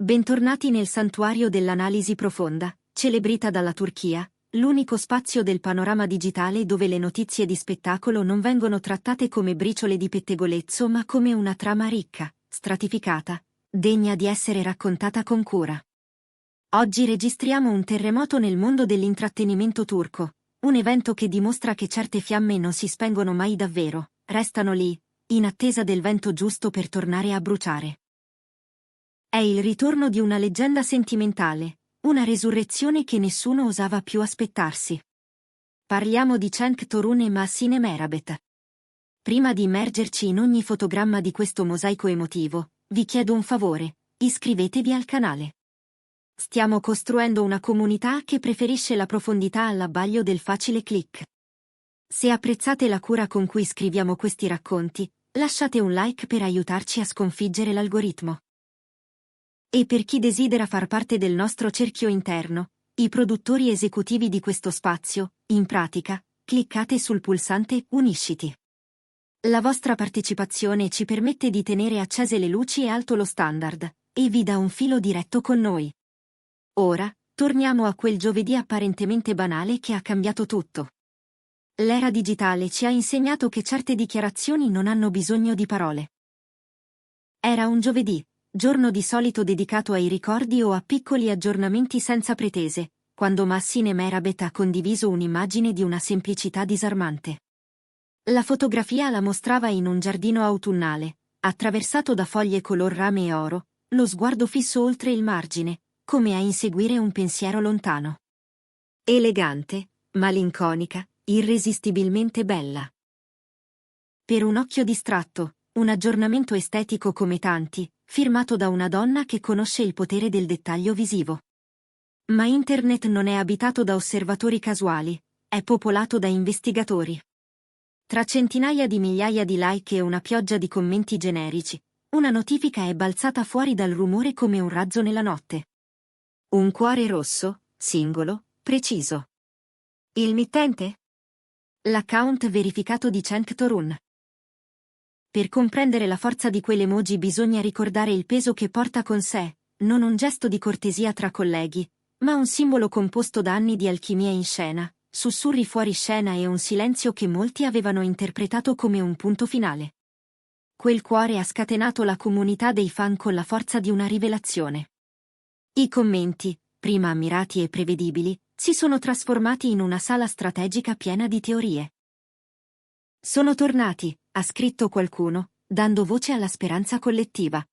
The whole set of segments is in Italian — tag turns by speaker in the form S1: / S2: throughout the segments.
S1: Bentornati nel santuario dell'analisi profonda, celebrita dalla Turchia, l'unico spazio del panorama digitale dove le notizie di spettacolo non vengono trattate come briciole di pettegolezzo ma come una trama ricca, stratificata, degna di essere raccontata con cura. Oggi registriamo un terremoto nel mondo dell'intrattenimento turco, un evento che dimostra che certe fiamme non si spengono mai davvero, restano lì, in attesa del vento giusto per tornare a bruciare. È il ritorno di una leggenda sentimentale, una resurrezione che nessuno osava più aspettarsi. Parliamo di Cenk Torun e Mahsine Merabet. Prima di immergerci in ogni fotogramma di questo mosaico emotivo, vi chiedo un favore: iscrivetevi al canale. Stiamo costruendo una comunità che preferisce la profondità all'abbaglio del facile click. Se apprezzate la cura con cui scriviamo questi racconti, lasciate un like per aiutarci a sconfiggere l'algoritmo. E per chi desidera far parte del nostro cerchio interno, i produttori esecutivi di questo spazio, in pratica, cliccate sul pulsante Unisciti. La vostra partecipazione ci permette di tenere accese le luci e alto lo standard, e vi dà un filo diretto con noi. Ora, torniamo a quel giovedì apparentemente banale che ha cambiato tutto. L'era digitale ci ha insegnato che certe dichiarazioni non hanno bisogno di parole. Era un giovedì, giorno di solito dedicato ai ricordi o a piccoli aggiornamenti senza pretese, quando Mahsine Merabet ha condiviso un'immagine di una semplicità disarmante. La fotografia la mostrava in un giardino autunnale, attraversato da foglie color rame e oro, lo sguardo fisso oltre il margine, come a inseguire un pensiero lontano. Elegante, malinconica, irresistibilmente bella. Per un occhio distratto, un aggiornamento estetico come tanti, firmato da una donna che conosce il potere del dettaglio visivo. Ma internet non è abitato da osservatori casuali, è popolato da investigatori. Tra centinaia di migliaia di like e una pioggia di commenti generici, una notifica è balzata fuori dal rumore come un razzo nella notte. Un cuore rosso, singolo, preciso. Il mittente? L'account verificato di Cenk Torun. Per comprendere la forza di quell'emoji bisogna ricordare il peso che porta con sé, non un gesto di cortesia tra colleghi, ma un simbolo composto da anni di alchimia in scena, sussurri fuori scena e un silenzio che molti avevano interpretato come un punto finale. Quel cuore ha scatenato la comunità dei fan con la forza di una rivelazione. I commenti, prima ammirati e prevedibili, si sono trasformati in una sala strategica piena di teorie. Sono tornati, ha scritto qualcuno, dando voce alla speranza collettiva.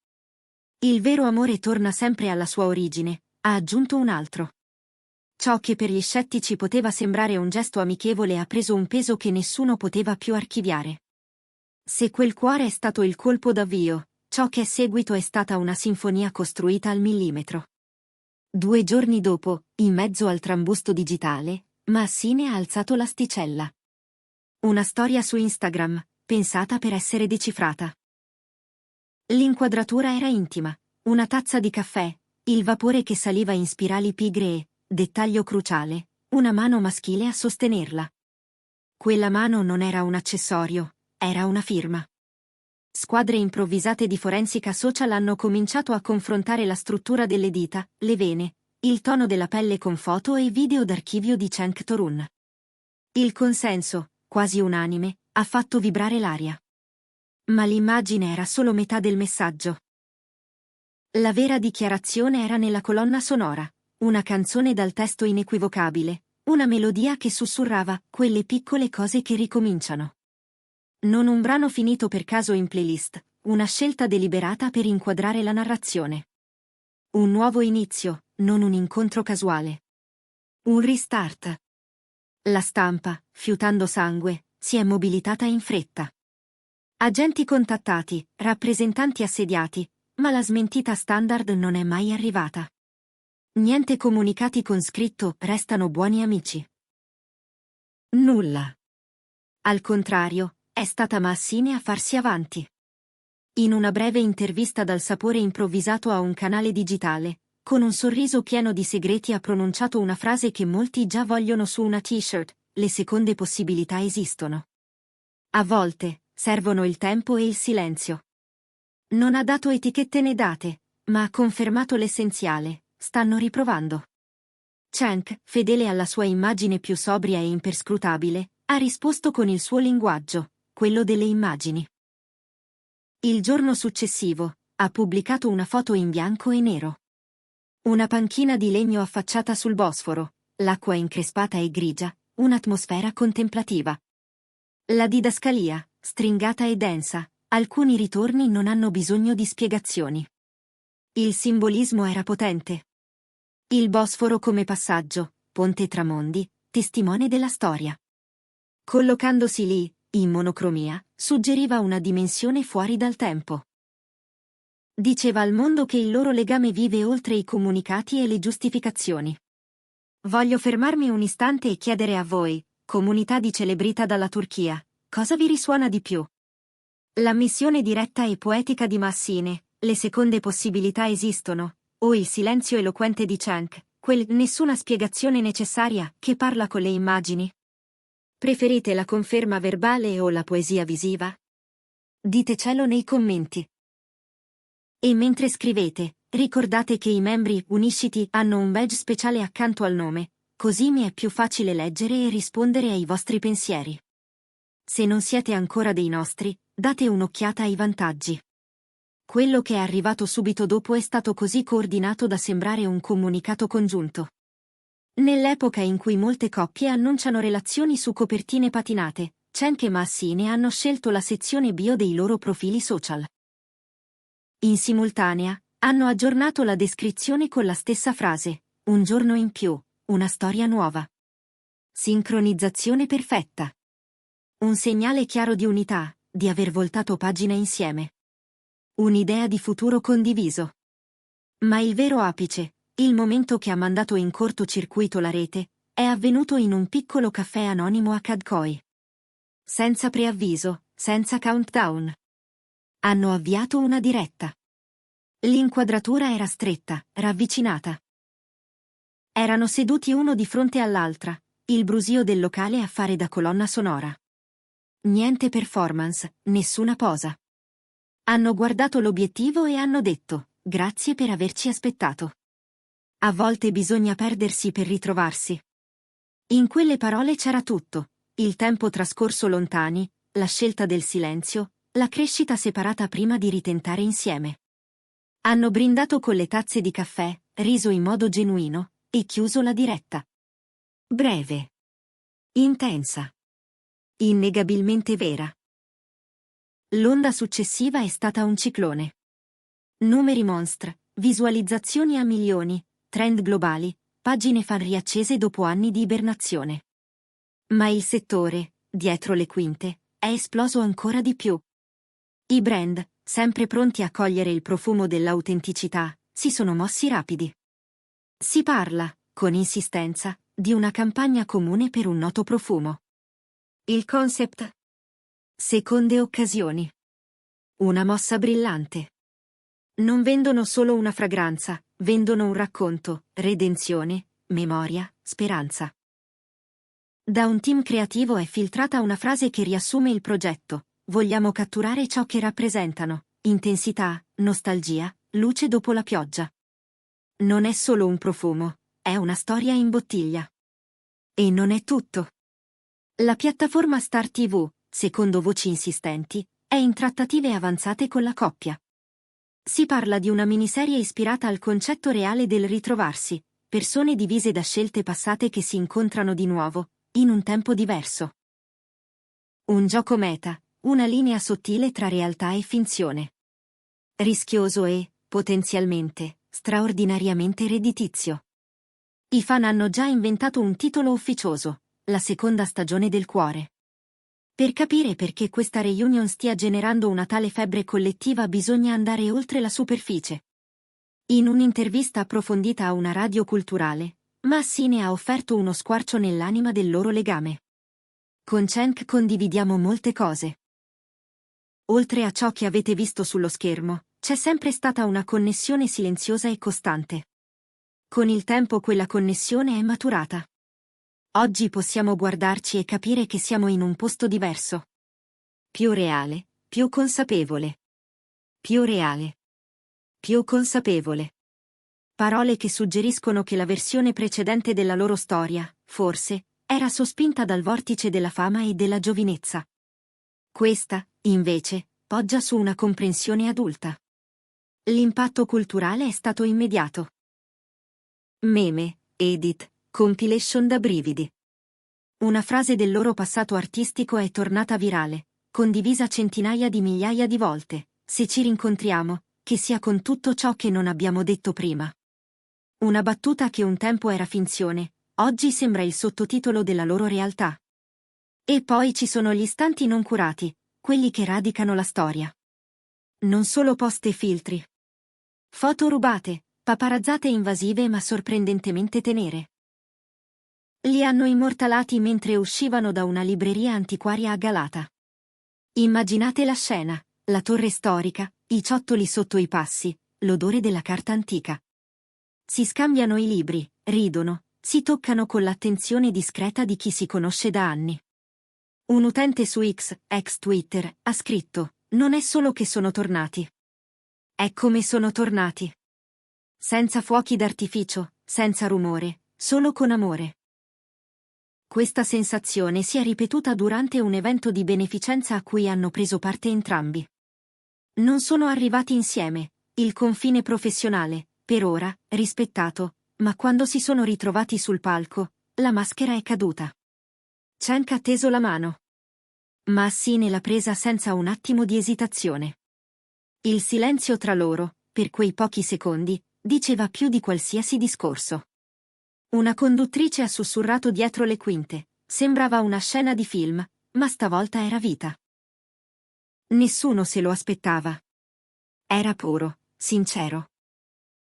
S1: Il vero amore torna sempre alla sua origine, ha aggiunto un altro. Ciò che per gli scettici poteva sembrare un gesto amichevole ha preso un peso che nessuno poteva più archiviare. Se quel cuore è stato il colpo d'avvio, ciò che è seguito è stata una sinfonia costruita al millimetro. 2 giorni dopo, in mezzo al trambusto digitale, Mahsine ha alzato l'asticella. Una storia su Instagram, pensata per essere decifrata. L'inquadratura era intima, una tazza di caffè, il vapore che saliva in spirali pigre e, dettaglio cruciale, una mano maschile a sostenerla. Quella mano non era un accessorio, era una firma. Squadre improvvisate di forensica social hanno cominciato a confrontare la struttura delle dita, le vene, il tono della pelle con foto e video d'archivio di Cenk Torun. Il consenso, quasi unanime, ha fatto vibrare l'aria. Ma l'immagine era solo metà del messaggio. La vera dichiarazione era nella colonna sonora, una canzone dal testo inequivocabile, una melodia che sussurrava quelle piccole cose che ricominciano. Non un brano finito per caso in playlist, una scelta deliberata per inquadrare la narrazione. Un nuovo inizio, non un incontro casuale. Un restart. La stampa, fiutando sangue, si è mobilitata in fretta. Agenti contattati, rappresentanti assediati, ma la smentita standard non è mai arrivata. Niente comunicati con scritto restano buoni amici. Nulla. Al contrario, è stata Mahsine a farsi avanti. In una breve intervista dal sapore improvvisato a un canale digitale, con un sorriso pieno di segreti ha pronunciato una frase che molti già vogliono su una t-shirt: le seconde possibilità esistono. A volte, servono il tempo e il silenzio. Non ha dato etichette né date, ma ha confermato l'essenziale: stanno riprovando. Chang, fedele alla sua immagine più sobria e imperscrutabile, ha risposto con il suo linguaggio, quello delle immagini. Il giorno successivo, ha pubblicato una foto in bianco e nero. Una panchina di legno affacciata sul Bosforo, l'acqua increspata e grigia, un'atmosfera contemplativa. La didascalia, stringata e densa, alcuni ritorni non hanno bisogno di spiegazioni. Il simbolismo era potente. Il Bosforo come passaggio, ponte tra mondi, testimone della storia. Collocandosi lì, in monocromia, suggeriva una dimensione fuori dal tempo. Diceva al mondo che il loro legame vive oltre i comunicati e le giustificazioni. Voglio fermarmi un istante e chiedere a voi, comunità di celebrità dalla Turchia, cosa vi risuona di più? L'ammissione diretta e poetica di Massine, le seconde possibilità esistono, o il silenzio eloquente di Chang, quel nessuna spiegazione necessaria che parla con le immagini? Preferite la conferma verbale o la poesia visiva? Ditecelo nei commenti. E mentre scrivete, ricordate che i membri Unisciti hanno un badge speciale accanto al nome, così mi è più facile leggere e rispondere ai vostri pensieri. Se non siete ancora dei nostri, date un'occhiata ai vantaggi. Quello che è arrivato subito dopo è stato così coordinato da sembrare un comunicato congiunto. Nell'epoca in cui molte coppie annunciano relazioni su copertine patinate, Chang e Massine hanno scelto la sezione bio dei loro profili social. In simultanea, hanno aggiornato la descrizione con la stessa frase: un giorno in più, una storia nuova. Sincronizzazione perfetta. Un segnale chiaro di unità, di aver voltato pagina insieme. Un'idea di futuro condiviso. Ma il vero apice, il momento che ha mandato in cortocircuito la rete, è avvenuto in un piccolo caffè anonimo a Khadkoi. Senza preavviso, senza countdown. Hanno avviato una diretta. L'inquadratura era stretta, ravvicinata. Erano seduti uno di fronte all'altra, il brusio del locale a fare da colonna sonora. Niente performance, nessuna posa. Hanno guardato l'obiettivo e hanno detto: grazie per averci aspettato. A volte bisogna perdersi per ritrovarsi. In quelle parole c'era tutto: il tempo trascorso lontani, la scelta del silenzio, la crescita separata prima di ritentare insieme. Hanno brindato con le tazze di caffè, riso in modo genuino, e chiuso la diretta. Breve. Intensa. Innegabilmente vera. L'onda successiva è stata un ciclone. Numeri monstre, visualizzazioni a milioni, trend globali, pagine fan riaccese dopo anni di ibernazione. Ma il settore, dietro le quinte, è esploso ancora di più. I brand, sempre pronti a cogliere il profumo dell'autenticità, si sono mossi rapidi. Si parla, con insistenza, di una campagna comune per un noto profumo. Il concept? Seconde occasioni. Una mossa brillante. Non vendono solo una fragranza, vendono un racconto, redenzione, memoria, speranza. Da un team creativo è filtrata una frase che riassume il progetto: vogliamo catturare ciò che rappresentano, intensità, nostalgia, luce dopo la pioggia. Non è solo un profumo, è una storia in bottiglia. E non è tutto. La piattaforma Star TV, secondo voci insistenti, è in trattative avanzate con la coppia. Si parla di una miniserie ispirata al concetto reale del ritrovarsi, persone divise da scelte passate che si incontrano di nuovo, in un tempo diverso. Un gioco meta, una linea sottile tra realtà e finzione. Rischioso e, potenzialmente, straordinariamente redditizio. I fan hanno già inventato un titolo ufficioso: la seconda stagione del cuore. Per capire perché questa reunion stia generando una tale febbre collettiva bisogna andare oltre la superficie. In un'intervista approfondita a una radio culturale, Massine ha offerto uno squarcio nell'anima del loro legame. Con Chang condividiamo molte cose. Oltre a ciò che avete visto sullo schermo, c'è sempre stata una connessione silenziosa e costante. Con il tempo quella connessione è maturata. Oggi possiamo guardarci e capire che siamo in un posto diverso. Più reale, più consapevole. Più reale. più consapevole. Parole che suggeriscono che la versione precedente della loro storia, forse, era sospinta dal vortice della fama e della giovinezza. Questa, invece, poggia su una comprensione adulta. L'impatto culturale è stato immediato. Meme, edit, compilation da brividi. Una frase del loro passato artistico è tornata virale, condivisa centinaia di migliaia di volte. Se ci rincontriamo, che sia con tutto ciò che non abbiamo detto prima. Una battuta che un tempo era finzione, oggi sembra il sottotitolo della loro realtà. E poi ci sono gli istanti non curati, quelli che radicano la storia. Non solo post e filtri. Foto rubate, paparazzate invasive ma sorprendentemente tenere. Li hanno immortalati mentre uscivano da una libreria antiquaria a Galata. Immaginate la scena, la torre storica, i ciottoli sotto i passi, l'odore della carta antica. Si scambiano i libri, ridono, si toccano con l'attenzione discreta di chi si conosce da anni. Un utente su X, ex Twitter, ha scritto: "Non è solo che sono tornati. È come sono tornati. Senza fuochi d'artificio, senza rumore, solo con amore." Questa sensazione si è ripetuta durante un evento di beneficenza a cui hanno preso parte entrambi. Non sono arrivati insieme, il confine professionale, per ora, rispettato, ma quando si sono ritrovati sul palco, la maschera è caduta. Cenk ha teso la mano. Ma Assine l'ha presa senza un attimo di esitazione. Il silenzio tra loro, per quei pochi secondi, diceva più di qualsiasi discorso. Una conduttrice ha sussurrato dietro le quinte, sembrava una scena di film, ma stavolta era vita. Nessuno se lo aspettava. Era puro, sincero.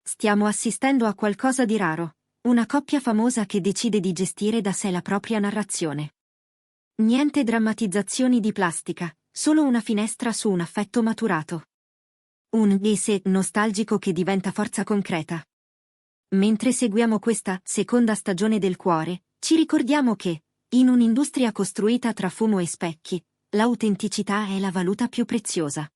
S1: Stiamo assistendo a qualcosa di raro, una coppia famosa che decide di gestire da sé la propria narrazione. Niente drammatizzazioni di plastica, solo una finestra su un affetto maturato. Un sé nostalgico che diventa forza concreta. Mentre seguiamo questa seconda stagione del cuore, ci ricordiamo che, in un'industria costruita tra fumo e specchi, l'autenticità è la valuta più preziosa.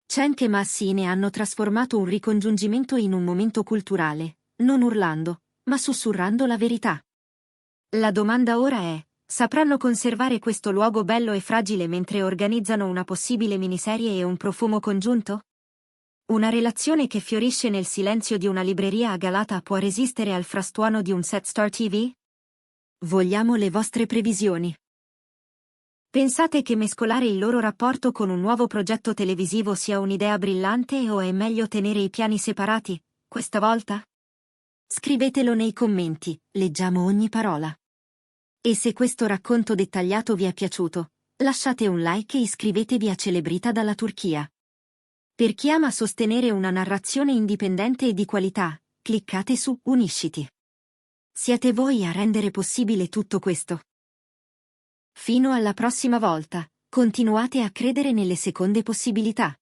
S1: Cenk e Massine hanno trasformato un ricongiungimento in un momento culturale, non urlando, ma sussurrando la verità. La domanda ora è: sapranno conservare questo luogo bello e fragile mentre organizzano una possibile miniserie e un profumo congiunto? Una relazione che fiorisce nel silenzio di una libreria a Galata può resistere al frastuono di un set Star TV? Vogliamo le vostre previsioni. Pensate che mescolare il loro rapporto con un nuovo progetto televisivo sia un'idea brillante o è meglio tenere i piani separati, questa volta? Scrivetelo nei commenti, leggiamo ogni parola. E se questo racconto dettagliato vi è piaciuto, lasciate un like e iscrivetevi a Celebrita dalla Turchia. Per chi ama sostenere una narrazione indipendente e di qualità, cliccate su Unisciti. Siete voi a rendere possibile tutto questo. Fino alla prossima volta, continuate a credere nelle seconde possibilità.